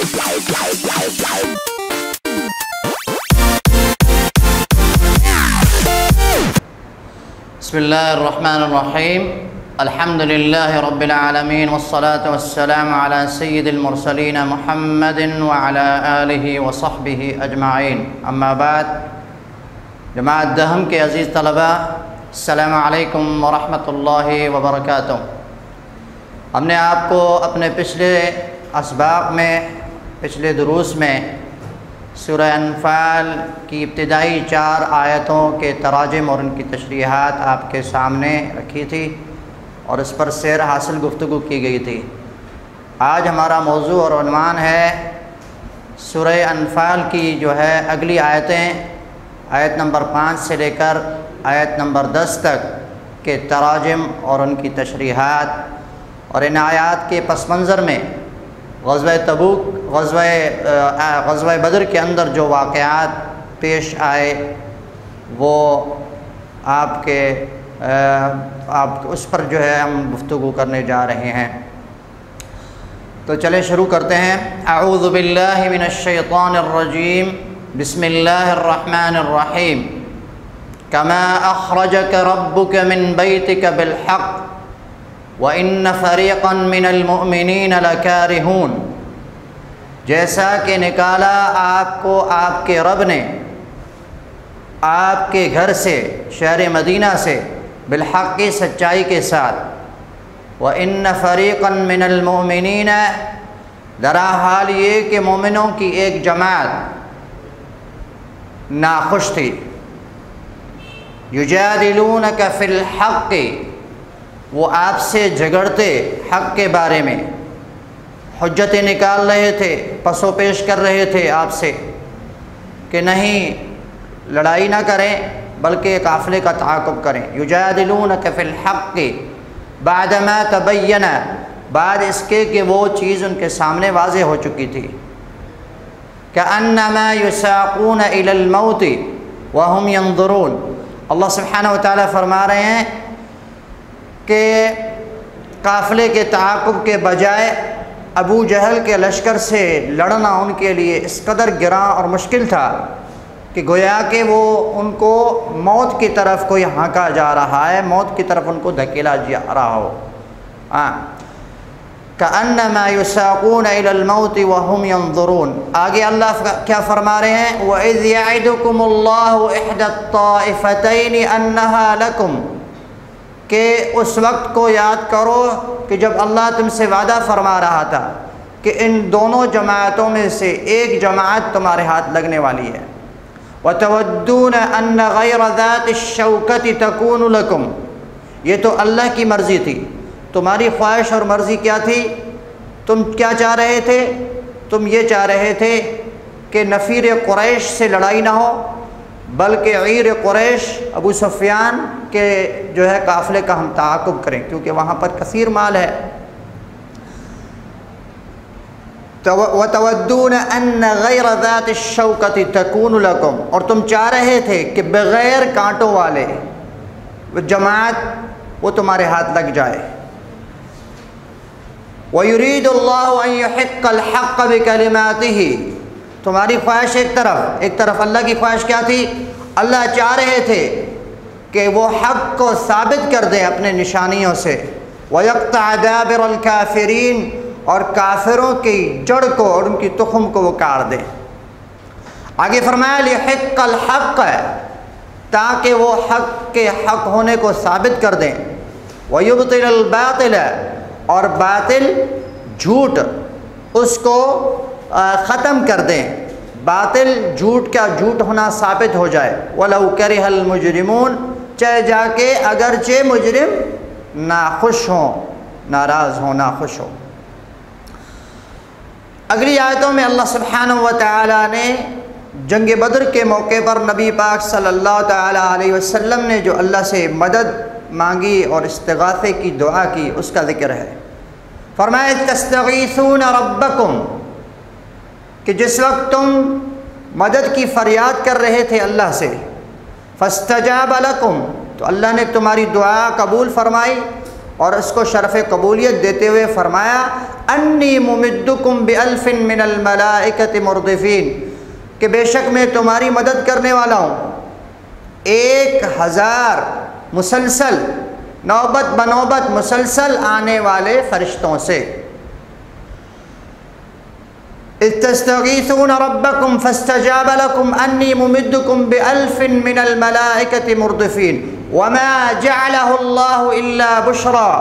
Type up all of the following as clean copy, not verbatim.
بسم اللہ الرحمن الرحیم الحمد للہ رب العالمین والصلاة والسلام علی سید المرسلین محمد وعلی آلہ وصحبہ اجمعین اما بعد۔ جماعت دہم کے عزیز طلبہ، السلام علیکم ورحمۃ اللہ وبرکاتہ۔ ہم نے آپ کو اپنے پچھلے اسباق میں، پچھلے دروس میں سورہ انفال کی ابتدائی 4 آیتوں کے تراجم اور ان کی تشریحات آپ کے سامنے رکھی تھی اور اس پر سیر حاصل گفتگو کی گئی تھی۔ آج ہمارا موضوع اور عنوان ہے سورہ انفال کی جو ہے اگلی آیتیں، آیت نمبر 5 سے لے کر آیت نمبر 10 تک کے تراجم اور ان کی تشریحات، اور ان آیات کے پس منظر میں غزوہ تبوک، غزوہ بدر کے اندر جو واقعات پیش آئے وہ آپ اس پر جو ہے ہم گفتگو کرنے جا رہے ہیں۔ تو چلیں شروع کرتے ہیں۔ اعوذ باللہ من الشیطان الرجیم، بسم اللہ الرحمن الرحیم۔ کما اخرجک ربک من بیتک بالحق وَإِنَّ فَرِيقًا مِّنَ الْمُؤْمِنِينَ لَكَارِهُونَ، جیسا کہ نکالا آپ کو آپ کے رب نے آپ کے گھر سے، شہر مدینہ سے، بالحق کی سچائی کے ساتھ۔ وَإِنَّ فَرِيقًا مِّنَ الْمُؤْمِنِينَ، درا حال یہ کہ مومنوں کی ایک جماعت ناخوش تھی۔ يُجَادِلُونَكَ فِي الْحَقِّ، وہ آپ سے جھگڑتے حق کے بارے میں، حجتیں نکال رہے تھے، پس و پیش کر رہے تھے آپ سے کہ نہیں لڑائی نہ کریں بلکہ قافلے کا تعاقب کریں۔ یجادلونک فی الحق بعد ما تبین، بعد اس کے کہ وہ چیز ان کے سامنے واضح ہو چکی تھی۔ کأنما یساقون الی الموت وهم ینظرون، اللہ سبحانہ وتعالیٰ فرما رہے ہیں کہ قافلے کے تعاقب کے بجائے ابو جہل کے لشکر سے لڑنا ان کے لیے اس قدر گراں اور مشکل تھا کہ گویا کہ وہ ان کو موت کی طرف کوئی ہانکا جا رہا ہے، موت کی طرف ان کو دھکیلا جا رہا ہو۔ کأنما یساقون الی الموت وهم ینظرون۔ آگے اللہ کیا فرما رہے ہیں؟ وَإِذْ يَعِدُكُمُ اللَّهُ إِحْدَى الطَّائِفَتَيْنِ أَنَّهَا لَكُمْ، کہ اس وقت کو یاد کرو کہ جب اللہ تم سے وعدہ فرما رہا تھا کہ ان دونوں جماعتوں میں سے ایک جماعت تمہارے ہاتھ لگنے والی ہے۔ وَتَوَدُّونَ أَنَّ غَيْرَ ذَاتِ الشَّوْكَةِ تَكُونُ لَكُمْ، یہ تو اللہ کی مرضی تھی، تمہاری خواہش اور مرضی کیا تھی؟ تم کیا چاہ رہے تھے؟ تم یہ چاہ رہے تھے کہ نفیر قریش سے لڑائی نہ ہو بلکہ عیر قریش، ابو سفیان کے جو ہے قافلے کا ہم تعاقب کریں کیونکہ وہاں پر کثیر مال ہے۔ وَتَوَدُّونَ أَنَّ غَيْرَ ذَاتِ الشَّوْكَةِ تَكُونُ لَكُمْ، اور تم چاہ رہے تھے کہ بغیر کانٹوں والے جماعت وہ تمہارے ہاتھ لگ جائے۔ وَيُرِيدُ اللَّهُ أَن يُحِقَّ الْحَقَّ بِكَلِمَاتِهِ، تمہاری خواہش ایک طرف اللہ کی خواہش کیا تھی؟ اللہ چاہ رہے تھے کہ وہ حق کو ثابت کر دیں اپنے نشانیوں سے۔ وَيَقْطَعَ دَابِرَ الْكَافِرِينَ، اور کافروں کی جڑ کو اور ان کی تخم کو وہ کاٹ دیں۔ آگے فرمایا لِيُحِقَّ الْحَقَّ، تاکہ وہ حق کے حق ہونے کو ثابت کر دیں۔ وَيُبْطِلَ الْبَاطِلَ، اور باطل جھوٹ اس کو ختم کر دیں، باطل جھوٹ کا جھوٹ ہونا ثابت ہو جائے۔ وَلَوْ كَرِهَ الْمُجْرِمُونَ، چاہے جا کے اگرچہ مجرم ناخوش ہوں، ناراض ہوں، ناخوش ہوں۔ اگلی آیتوں میں اللہ سبحانہ وتعالی نے جنگ بدر کے موقع پر نبی پاک صلی اللہ تعالیٰ علیہ وسلم نے جو اللہ سے مدد مانگی اور استغاثے کی دعا کی اس کا ذکر ہے۔ فرمایا تستغیثون ربکم، کہ جس وقت تم مدد کی فریاد کر رہے تھے اللہ سے، فاستجاب لکم، تو اللہ نے تمہاری دعا قبول فرمائی، اور اس کو شرف قبولیت دیتے ہوئے فرمایا انی ممدکم بألف من الملائکۃ مردفین، کہ بے شک میں تمہاری مدد کرنے والا ہوں 1000 مسلسل نوبت بنوبت مسلسل آنے والے فرشتوں سے۔ اذ تستغیثون ربکم فاستجاب لکم انی ممدکم بألف من الملائکۃ مردفین وما جعلہ اللہ الا بشرا۔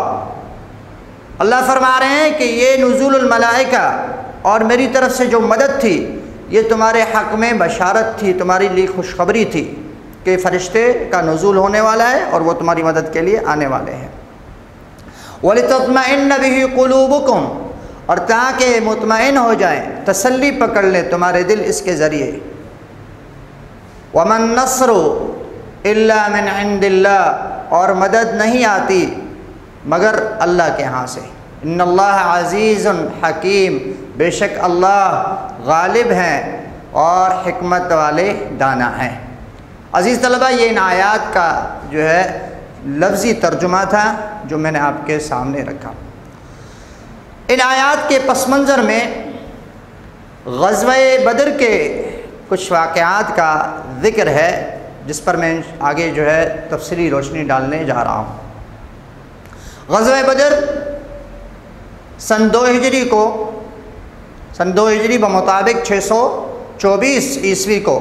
اللہ فرما رہے ہیں کہ یہ نزول الملائکہ اور میری طرف سے جو مدد تھی یہ تمہارے حق میں بشارت تھی، تمہاری لیے خوشخبری تھی کہ فرشتے کا نزول ہونے والا ہے اور وہ تمہاری مدد کے لیے آنے والے ہیں۔ وَلِتَطْمَئِنَّ بِهِ قُلُوبُكُمْ، اور تاکہ مطمئن ہو جائیں، تسلی پکڑ لیں تمہارے دل اس کے ذریعے۔ وَمَا النَّصْرُ إِلَّا مِنْ عِنْدِ اللَّهِ، اور مدد نہیں آتی مگر اللہ کے ہاں سے۔ ان اللہ عزیز حکیم، بے شک اللہ غالب ہیں اور حکمت والے دانا ہیں۔ عزیز طلبہ، یہ ان آیات کا جو ہے لفظی ترجمہ تھا جو میں نے آپ کے سامنے رکھا۔ ان آیات کے پس منظر میں غزوہ بدر کے کچھ واقعات کا ذکر ہے جس پر میں آگے جو ہے تفصیلی روشنی ڈالنے جا رہا ہوں۔ غزوہ بدر سن 2 ہجری کو، سن 2 ہجری بمطابق 624 عیسوی کو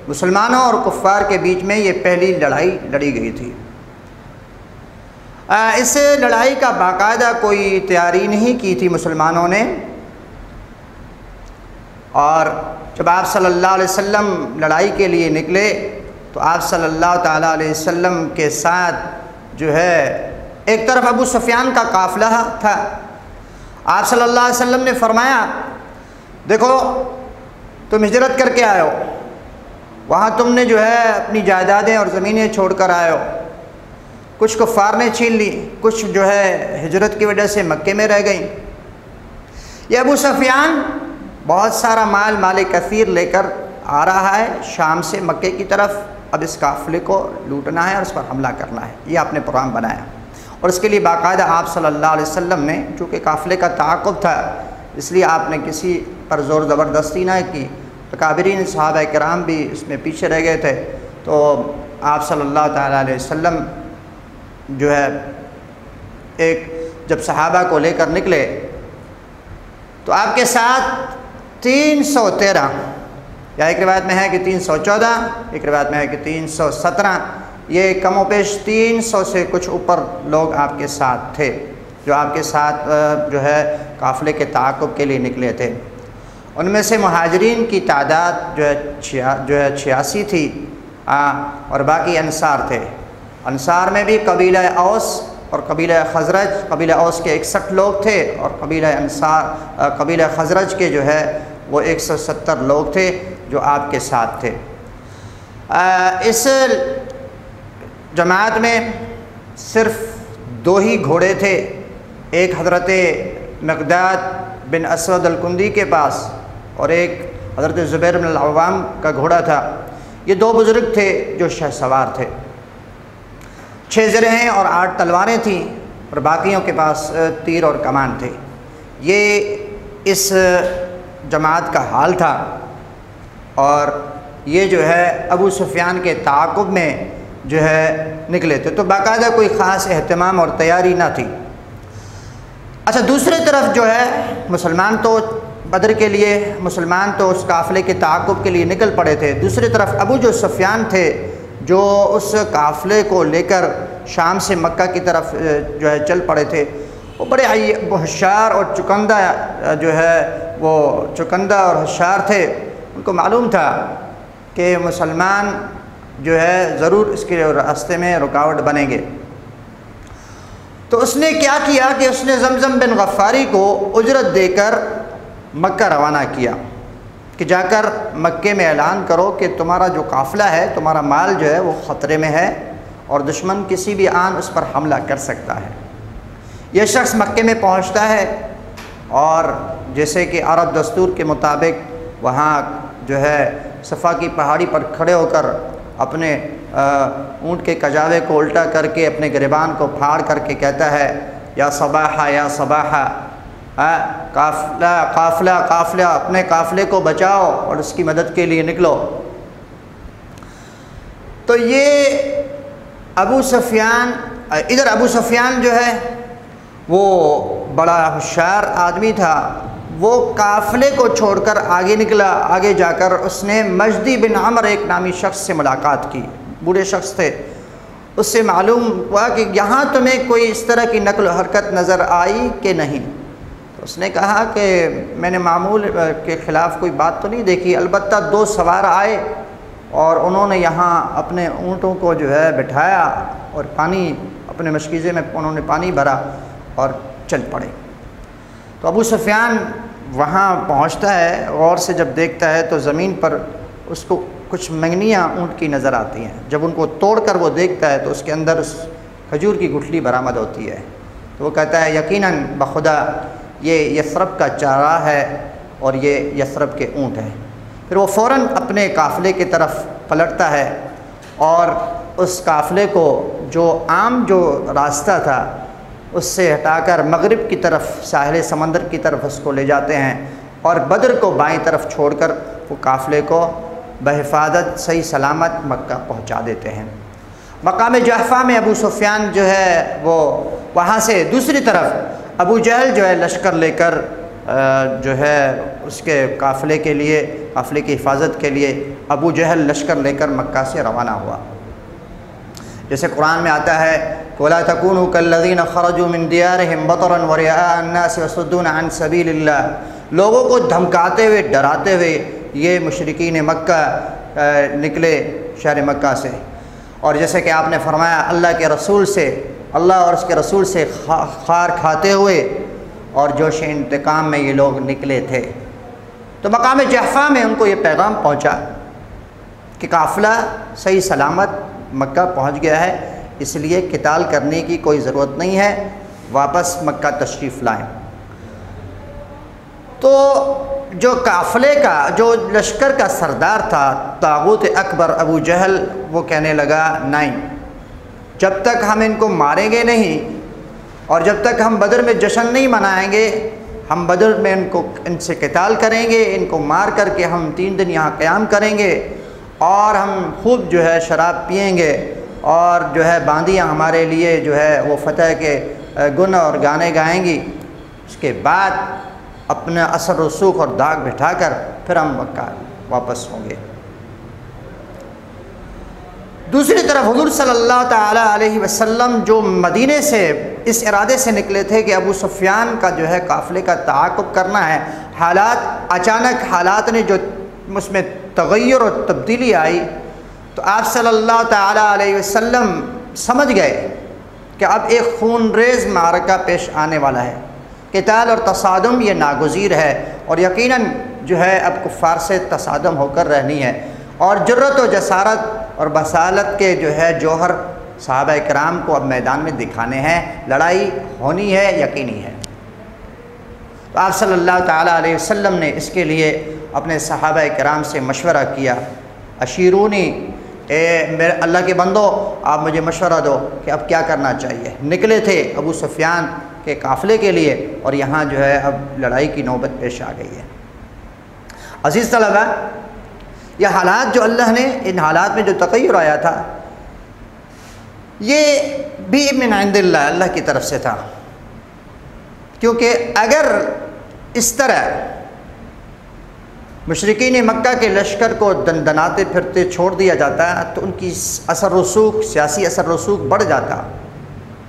مسلمانوں اور کفار کے بیچ میں یہ پہلی لڑائی لڑی گئی تھی۔ اس لڑائی کا باقاعدہ کوئی تیاری نہیں کی تھی مسلمانوں نے، اور جب آپ صلی اللہ علیہ وسلم لڑائی کے لیے نکلے تو آپ صلی اللہ تعالیٰ علیہ وسلم کے ساتھ جو ہے ایک طرف ابو سفیان کا قافلہ تھا۔ آپ صلی اللہ علیہ وسلم نے فرمایا دیکھو تم ہجرت کر کے آئے ہو، وہاں تم نے جو ہے اپنی جائیدادیں اور زمینیں چھوڑ کر آئے ہو، کچھ کفار نے چھین لی، کچھ جو ہے ہجرت کی وجہ سے مکے میں رہ گئیں۔ یہ ابو سفیان بہت سارا مال کثیر لے کر آ رہا ہے شام سے مکے کی طرف، اب اس قافلے کو لوٹنا ہے اور اس پر حملہ کرنا ہے، یہ آپ نے پروگرام بنایا، اور اس کے لیے باقاعدہ آپ صلی اللہ علیہ وسلم نے، چونکہ قافلے کا تعاقب تھا اس لیے آپ نے کسی پر زور زبردستی نہ کی، اکابرین صحابہ کرام بھی اس میں پیچھے رہ گئے تھے، تو آپ صلی اللہ تعالیٰ علیہ وسلم جو ہے ایک جب صحابہ کو لے کر نکلے تو آپ کے ساتھ 313، یا ایک روایت میں ہے کہ 314، ایک روایت میں ہے کہ 317، یہ کم و بیش 300 سے کچھ اوپر لوگ آپ کے ساتھ تھے جو آپ کے ساتھ جو ہے قافلے کے تعاقب کے لیے نکلے تھے۔ ان میں سے مہاجرین کی تعداد جو ہے 86 تھی، اور باقی انصار تھے۔ انصار میں بھی قبیلہ اوس اور قبیلہ خزرج، قبیلہ اوس کے 61 لوگ تھے اور قبیلہ خزرج کے جو ہے وہ 170 لوگ تھے جو آپ کے ساتھ تھے۔ اس جماعت میں صرف 2 ہی گھوڑے تھے، ایک حضرت مقداد بن اسود الکندی کے پاس اور ایک حضرت زبیر بن العوام کا گھوڑا تھا۔ یہ 2 بزرگ تھے جو شہ سوار تھے، 6 زرہیں اور 8 تلواریں تھیں، اور باقیوں کے پاس تیر اور کمان تھے۔ یہ اس جماعت کا حال تھا، اور یہ جو ہے ابو سفیان کے تعاقب میں جو ہے نکلے تھے، تو باقاعدہ کوئی خاص اہتمام اور تیاری نہ تھی۔ اچھا، دوسری طرف جو ہے مسلمان تو بدر کے لیے، مسلمان تو اس قافلے کے تعاقب کے لیے نکل پڑے تھے، دوسری طرف ابو جو سفیان تھے جو اس قافلے کو لے کر شام سے مکہ کی طرف جو ہے چل پڑے تھے، وہ بڑے ہوشیار اور چکندہ جو ہے وہ چکندہ اور ہوشیار تھے۔ ان کو معلوم تھا کہ مسلمان جو ہے ضرور اس کے راستے میں رکاوٹ بنیں گے، تو اس نے کیا کیا کہ اس نے زمزم بن غفاری کو اجرت دے کر مکہ روانہ کیا کہ جا کر مکے میں اعلان کرو کہ تمہارا جو قافلہ ہے، تمہارا مال جو ہے وہ خطرے میں ہے اور دشمن کسی بھی آن اس پر حملہ کر سکتا ہے۔ یہ شخص مکے میں پہنچتا ہے اور جیسے کہ عرب دستور کے مطابق وہاں جو ہے صفا کی پہاڑی پر کھڑے ہو کر اپنے اونٹ کے کجاوے کو الٹا کر کے اپنے گریبان کو پھاڑ کر کے کہتا ہے یا صباحا یا صباحا، قافلہ قافلہ قافلہ، اپنے قافلے کو بچاؤ اور اس کی مدد کے لیے نکلو۔ تو یہ ابو سفیان، ادھر ابو سفیان جو ہے وہ بڑا ہوشیار آدمی تھا، وہ قافلے کو چھوڑ کر آگے نکلا۔ آگے جا کر اس نے مجدی بن عمر ایک نامی شخص سے ملاقات کی، بوڑھے شخص تھے۔ اس سے معلوم ہوا کہ یہاں تمہیں کوئی اس طرح کی نقل و حرکت نظر آئی کہ نہیں؟ تو اس نے کہا کہ میں نے معمول کے خلاف کوئی بات تو نہیں دیکھی، البتہ 2 سوار آئے اور انہوں نے یہاں اپنے اونٹوں کو جو ہے بٹھایا اور پانی اپنے مشکیزے میں انہوں نے پانی بھرا اور چل پڑے۔ تو ابو سفیان وہاں پہنچتا ہے، غور سے جب دیکھتا ہے تو زمین پر اس کو کچھ منگنیاں اونٹ کی نظر آتی ہیں۔ جب ان کو توڑ کر وہ دیکھتا ہے تو اس کے اندر اس کھجور کی گٹھلی برآمد ہوتی ہے۔ تو وہ کہتا ہے یقیناً بخدا یہ یثرب کا چارہ ہے اور یہ یثرب کے اونٹ ہیں۔ پھر وہ فوراً اپنے قافلے کی طرف پلٹتا ہے اور اس قافلے کو جو عام جو راستہ تھا اس سے ہٹا کر مغرب کی طرف ساحل سمندر کی طرف اس کو لے جاتے ہیں اور بدر کو بائیں طرف چھوڑ کر وہ قافلے کو بحفاظت صحیح سلامت مکہ پہنچا دیتے ہیں۔ مقام جحفہ میں ابو سفیان جو ہے وہ وہاں سے دوسری طرف ابو جہل جو ہے لشکر لے کر جو ہے اس کے قافلے کے لیے، قافلے کی حفاظت کے لیے ابو جہل لشکر لے کر مکہ سے روانہ ہوا۔ جیسے قرآن میں آتا ہے وَلَا تَكُونُوا كَالَّذِينَ خَرَجُوا مِن دِيَارِهِمْ بَطَرًا وَرِئَاءَ النَّاسِ وَيَصُدُّونَ عَن سَبِيلِ اللَّهِ، لوگوں کو دھمکاتے ہوئے ڈراتے ہوئے یہ مشرکین مکہ نکلے شہر مکہ سے، اور جیسے کہ آپ نے فرمایا اللہ کے رسول سے، اللہ اور اس کے رسول سے خار کھاتے ہوئے اور جوش انتقام میں یہ لوگ نکلے تھے۔ تو مقام جحفہ میں ان کو یہ پیغام پہنچا کہ قافلہ صحیح سلامت مکہ پہنچ گیا ہے، اس لیے قتال کرنے کی کوئی ضرورت نہیں ہے، واپس مکہ تشریف لائیں۔ تو جو قافلے کا جو لشکر کا سردار تھا طاغوت اکبر ابو جہل، وہ کہنے لگا نہیں، جب تک ہم ان کو ماریں گے نہیں اور جب تک ہم بدر میں جشن نہیں منائیں گے، ہم بدر میں ان سے قتال کریں گے، ان کو مار کر کے ہم 3 دن یہاں قیام کریں گے اور ہم خوب جو ہے شراب پئیں گے اور جو ہے باندیاں ہمارے لیے جو ہے وہ فتح کے گن اور گانے گائیں گی، اس کے بعد اپنا اثر رسوخ اور داغ بٹھا کر پھر ہم مکہ واپس ہوں گے۔ دوسری طرف حضور صلی اللہ تعالیٰ علیہ وسلم جو مدینے سے اس ارادے سے نکلے تھے کہ ابو سفیان کا جو ہے قافلے کا تعاقب کرنا ہے، حالات اچانک حالات نے جو اس میں تغیر اور تبدیلی آئی تو آپ صلی اللہ تعالیٰ علیہ وسلم سمجھ گئے کہ اب ایک خون ریز معرکہ پیش آنے والا ہے، قتال اور تصادم یہ ناگزیر ہے اور یقیناً جو ہے اب کفار سے تصادم ہو کر رہنی ہے، اور جرت و جسارت اور بصالت کے جو ہے جوہر صحابہ کرام کو اب میدان میں دکھانے ہیں، لڑائی ہونی ہے، یقینی ہے۔ تو آپ صلی اللہ تعالیٰ علیہ وسلم نے اس کے لیے اپنے صحابہ کرام سے مشورہ کیا، اشیرونی، میرے اللہ کے بندو آپ مجھے مشورہ دو کہ اب کیا کرنا چاہیے۔ نکلے تھے ابو سفیان کے قافلے کے لیے اور یہاں جو ہے اب لڑائی کی نوبت پیش آ گئی ہے۔ عزیز طلبہ، یہ حالات جو اللہ نے ان حالات میں جو تغیر آیا تھا یہ بھی من عند اللہ، اللہ کی طرف سے تھا، کیونکہ اگر اس طرح مشرکین مکہ کے لشکر کو دندناتے پھرتے چھوڑ دیا جاتا تو ان کی اثر رسوخ، سیاسی اثر رسوخ بڑھ جاتا،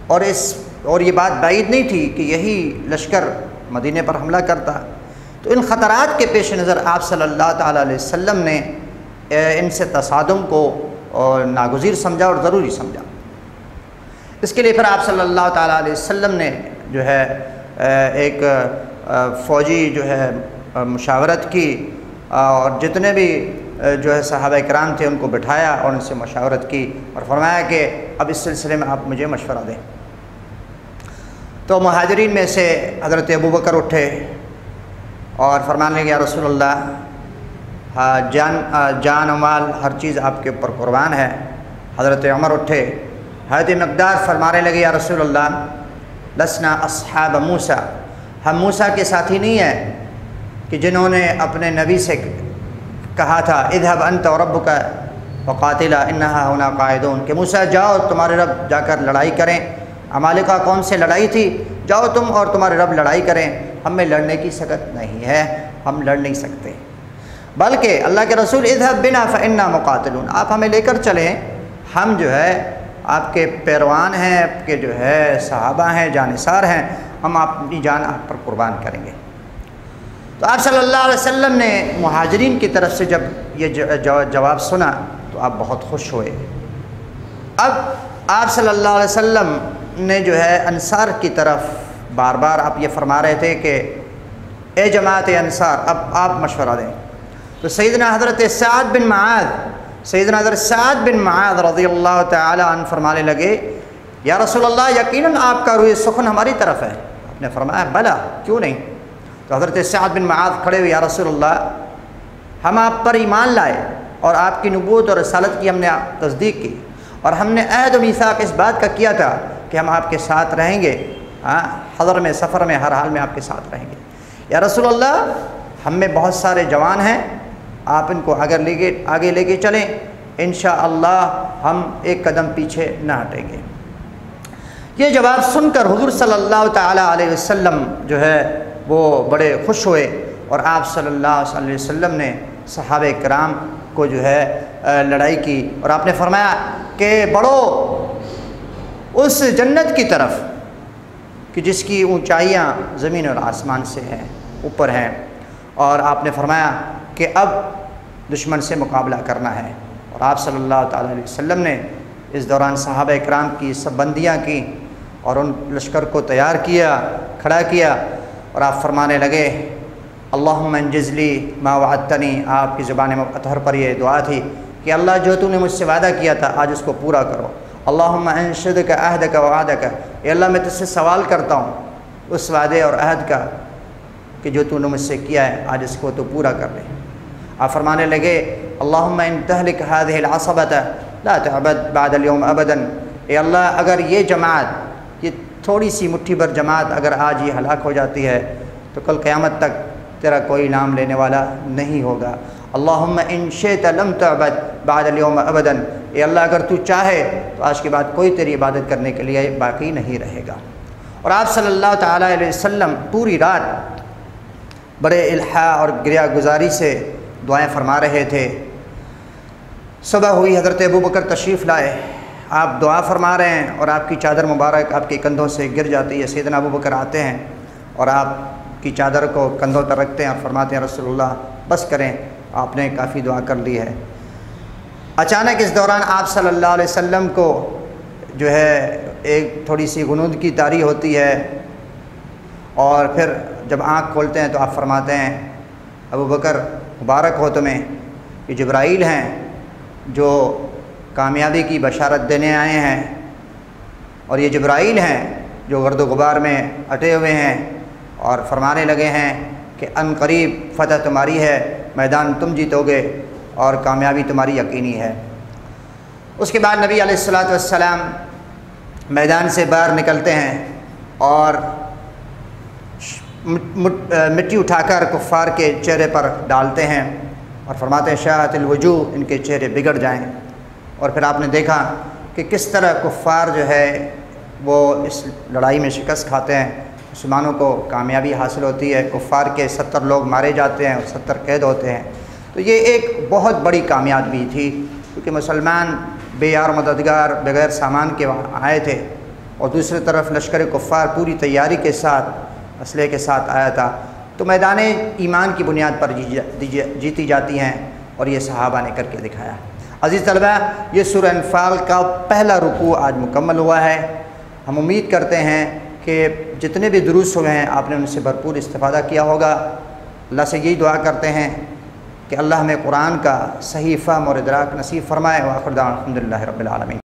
اور یہ بات بعید نہیں تھی کہ یہی لشکر مدینے پر حملہ کرتا۔ تو ان خطرات کے پیش نظر آپ صلی اللہ تعالیٰ علیہ وسلم نے ان سے تصادم کو ناگزیر سمجھا اور ضروری سمجھا۔ اس کے لیے پھر آپ صلی اللہ تعالیٰ علیہ وسلم نے جو ہے ایک فوجی جو ہے مشاورت کی اور جتنے بھی جو ہے صحابہ کرام تھے ان کو بٹھایا اور ان سے مشاورت کی اور فرمایا کہ اب اس سلسلے میں آپ مجھے مشورہ دیں۔ تو مہاجرین میں سے حضرت ابوبکر اٹھے اور فرمانے لگے یا رسول اللہ، جان و مال ہر چیز آپ کے اوپر قربان ہے۔ حضرت عمر اٹھے، حضرت مقدار فرمانے لگے یا رسول اللہ، لسنا اصحاب موسیٰ، ہم موسیٰ کے ساتھی نہیں ہیں کہ جنہوں نے اپنے نبی سے کہا تھا اذهب انت وربک وقاتلا انہا ہونا قاعدون، کہ موسیٰ جاؤ تمہارے رب جا کر لڑائی کریں، عمالقہ قوم سے لڑائی تھی، جاؤ تم اور تمہارے رب لڑائی کریں، ہم میں لڑنے کی سکت نہیں ہے، ہم لڑ نہیں سکتے۔ بلکہ اللہ کے رسول اذهب بنا فإنا مقاتلون، آپ ہمیں لے کر چلیں، ہم جو ہے آپ کے پیروان ہیں، آپ کے جو ہے صحابہ ہیں، جانثار ہیں، ہم اپنی جان آپ پر قربان کریں گے۔ تو آپ صلی اللہ علیہ وسلم نے مہاجرین کی طرف سے جب یہ جواب سنا تو آپ بہت خوش ہوئے۔ اب آپ صلی اللہ علیہ وسلم نے جو ہے انصار کی طرف بار بار آپ یہ فرما رہے تھے کہ اے جماعت انصار اب آپ مشورہ دیں۔ تو سیدنا حضرت سعد بن معاذ رضی اللہ تعالی عنہ فرمانے لگے یا رسول اللہ یقیناً آپ کا روح سخن ہماری طرف ہے۔ آپ نے فرمایا بلا، کیوں نہیں؟ تو حضرت سعد بن معاذ کھڑے ہوئے، یا رسول اللہ ہم آپ پر ایمان لائے اور آپ کی نبوت اور رسالت کی ہم نے تصدیق کی، اور ہم نے عہد و میثاق اس بات کا کیا تھا کہ ہم آپ کے ساتھ رہیں گے، حضر میں سفر میں ہر حال میں آپ کے ساتھ رہیں گے۔ یا رسول اللہ ہم میں بہت سارے جوان ہیں، آپ ان کو آگے لے کے چلیں، انشاءاللہ ہم ایک قدم پیچھے نہ ہٹیں گے۔ یہ جواب سن کر حضور صلی اللہ تعالیٰ علیہ وسلم جو ہے وہ بڑے خوش ہوئے، اور آپ صلی اللہ علیہ وسلم نے صحابہ کرام کو جو ہے لڑائی کی، اور آپ نے فرمایا کہ بڑھو اس جنت کی طرف کہ جس کی اونچائیاں زمین اور آسمان سے ہیں، اوپر ہیں، اور آپ نے فرمایا کہ اب دشمن سے مقابلہ کرنا ہے۔ اور آپ صلی اللہ تعالیٰ علیہ وسلم نے اس دوران صحابہ کرام کی سب بندیاں کی اور ان لشکر کو تیار کیا، کھڑا کیا، اور آپ فرمانے لگے اللہم انجز لی ما وعدتنی، آپ کی زبان اطہر پر یہ دعا تھی کہ اللہ جو تو نے مجھ سے وعدہ کیا تھا آج اس کو پورا کرو۔ اللہم انشدک عہدک وعدک، اے اللہ میں تجھ سے سوال کرتا ہوں اس وعدے اور عہد کا کہ جو تو نے مجھ سے کیا ہے آج اس کو تو پورا کر لے۔ آپ فرمانے لگے اللہم ان تہلک هذه العصبۃ لا تعبد بعد اليوم ابدا، اے اللہ اگر یہ جماعت، یہ تھوڑی سی مٹھی بھر جماعت اگر آج یہ ہلاک ہو جاتی ہے تو کل قیامت تک تیرا کوئی نام لینے والا نہیں ہوگا۔ اللہم ان شئت لم تعبد بعد اليوم ابدا، اے اللہ اگر تو چاہے تو آج کے بعد کوئی تیری عبادت کرنے کے لیے باقی نہیں رہے گا۔ اور آپ صلی اللہ تعالیٰ علیہ وسلم پوری رات بڑے الحاح اور گریہ گزاری سے دعائیں فرما رہے تھے۔ صبح ہوئی، حضرت ابوبکر تشریف لائے، آپ دعا فرما رہے ہیں اور آپ کی چادر مبارک آپ کے کندھوں سے گر جاتی ہے۔ سیدنا ابوبکر آتے ہیں اور آپ کی چادر کو کندھوں پر رکھتے ہیں اور فرماتے ہیں رسول اللہ بس کریں، آپ نے کافی دعا کر لی ہے۔ اچانک اس دوران آپ صلی اللہ علیہ وسلم کو جو ہے ایک تھوڑی سی غنودگی طاری ہوتی ہے، اور پھر جب آنکھ کھولتے ہیں تو آپ فرماتے ہیں ابوبکر مبارک ہو تمہیں، یہ جبرائیل ہیں جو کامیابی کی بشارت دینے آئے ہیں، اور یہ جبرائیل ہیں جو گرد و غبار میں اٹے ہوئے ہیں اور فرمانے لگے ہیں کہ ان قریب فتح تمہاری ہے، میدان تم جیتو گے اور کامیابی تمہاری یقینی ہے۔ اس کے بعد نبی علیہ الصلوۃ والسلام میدان سے باہر نکلتے ہیں اور مٹی اٹھا کر کفار کے چہرے پر ڈالتے ہیں اور فرماتے ہیں شاہت الوجوہ، ان کے چہرے بگڑ جائیں۔ اور پھر آپ نے دیکھا کہ کس طرح کفار جو ہے وہ اس لڑائی میں شکست کھاتے ہیں، مسلمانوں کو کامیابی حاصل ہوتی ہے، کفار کے 70 لوگ مارے جاتے ہیں اور 70 قید ہوتے ہیں۔ تو یہ ایک بہت بڑی کامیابی تھی، کیونکہ مسلمان بے یار مددگار بغیر سامان کے وہاں آئے تھے، اور دوسری طرف لشکر کفار پوری تیاری کے ساتھ اسلحے کے ساتھ آیا تھا۔ تو میدان ایمان کی بنیاد پر جیتی جاتی ہیں، اور یہ صحابہ نے کر کے دکھایا۔ عزیز طلبہ، یہ سورہ انفال کا پہلا رکوع آج مکمل ہوا ہے۔ ہم امید کرتے ہیں کہ جتنے بھی دروس ہوئے ہیں آپ نے ان سے بھرپور استفادہ کیا ہوگا۔ اللہ سے یہی دعا کرتے ہیں کہ اللہ ہمیں قرآن کا صحیح فہم اور ادراک نصیب فرمائے۔ وآخر دعوانا الحمدللہ رب العالمین۔